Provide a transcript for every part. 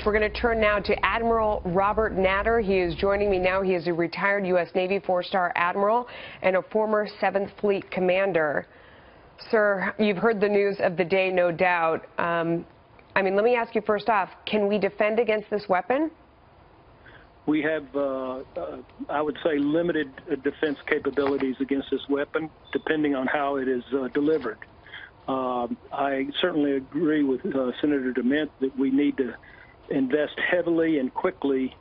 We're going to turn now to Admiral Robert Natter. He is joining me now. He is a retired U.S. Navy four-star admiral and a former 7th Fleet commander. Sir, you've heard the news of the day, no doubt. Let me ask you first off, can we defend against this weapon? We have, I would say, limited defense capabilities against this weapon, depending on how it is delivered. I certainly agree with Senator DeMint that we need to invest heavily and quickly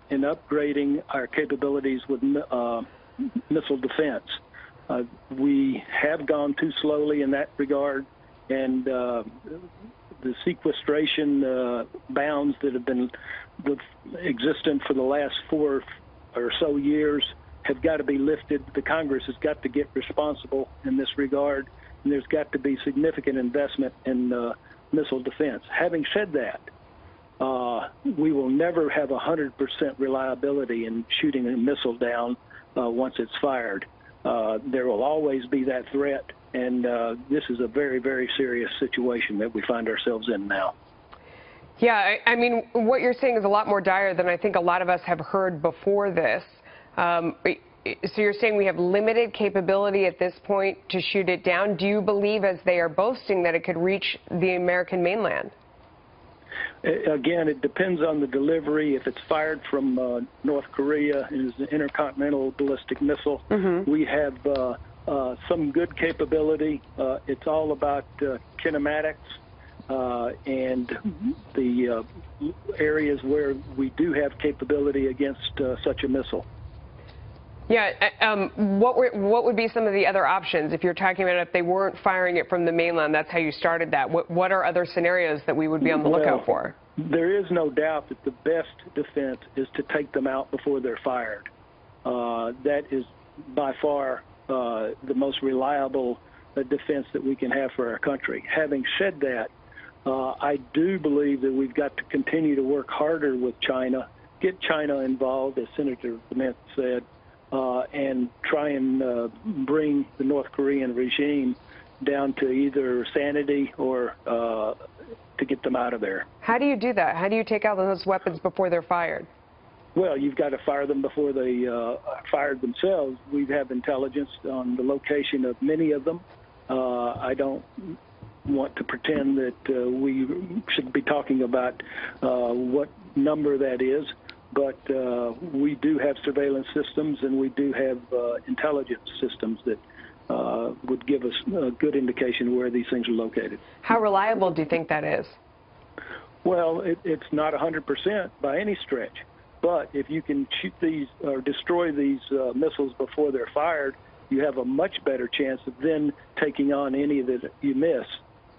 in upgrading our capabilities with missile defense. We have gone too slowly in that regard, and the sequestration bounds that have been existent for the last 4 or so years have got to be lifted. The Congress has got to get responsible in this regard, and there's got to be significant investment in missile defense. Having said that, we will never have 100% reliability in shooting a missile down once it's fired. There will always be that threat, and this is a very, very serious situation that we find ourselves in now. Yeah, I mean, what you're saying is a lot more dire than I think a lot of us have heard before this. So you're saying we have limited capability at this point to shoot it down. Do you believe, as they are boasting, that it could reach the American mainland? Again, it depends on the delivery. If it's fired from North Korea and is an intercontinental ballistic missile, we have some good capability. It's all about kinematics and the areas where we do have capability against such a missile. Yeah, what would be some of the other options if you're talking about if they weren't firing it from the mainland? That's how you started that. What are other scenarios that we would be on the lookout for? There is no doubt that the best defense is to take them out before they're fired. That is by far the most reliable defense that we can have for our country. Having said that, I do believe that we've got to continue to work harder with China, get China involved, as Senator DeMint said, and try and bring the North Korean regime down to either sanity or to get them out of there. How do you do that? How do you take out those weapons before they're fired? Well, you've got to fire them before they fired themselves. We have intelligence on the location of many of them. I don't want to pretend that we should be talking about what number that is, but we do have surveillance systems, and we do have intelligence systems that would give us a good indication of where these things are located. How reliable do you think that is? Well, it's not 100% by any stretch, but if you can shoot these or destroy these missiles before they're fired, you have a much better chance of then taking on any that you miss.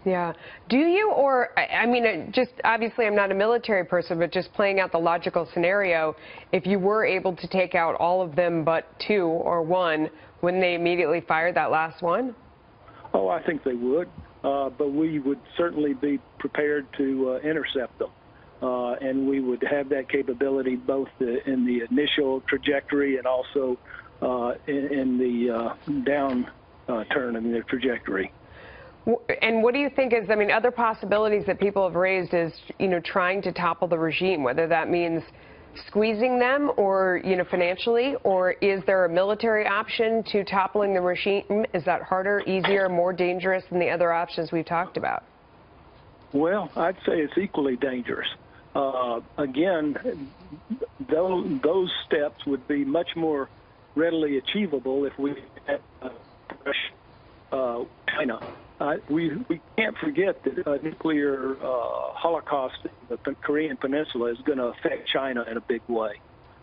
Yeah. Do you, or, I mean, just obviously I'm not a military person, but just playing out the logical scenario, if you were able to take out all of them but 2 or 1, wouldn't they immediately fire that last one? Oh, I think they would, but we would certainly be prepared to intercept them. And we would have that capability both in the initial trajectory and also in the down turn in their trajectory. And what do you think is, I mean, other possibilities that people have raised is, trying to topple the regime, whether that means squeezing them or, financially, or is there a military option to toppling the regime? Is that harder, easier, more dangerous than the other options we've talked about? Well, I'd say it's equally dangerous. Again, those steps would be much more readily achievable if we had China. We can't forget that a nuclear holocaust in the Korean Peninsula is going to affect China in a big way.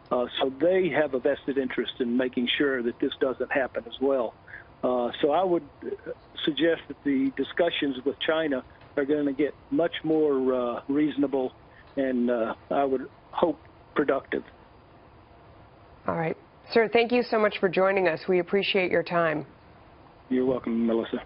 So they have a vested interest in making sure that this doesn't happen as well. So I would suggest that the discussions with China are going to get much more reasonable and I would hope productive. All right. Sir, thank you so much for joining us. We appreciate your time. You're welcome, Melissa.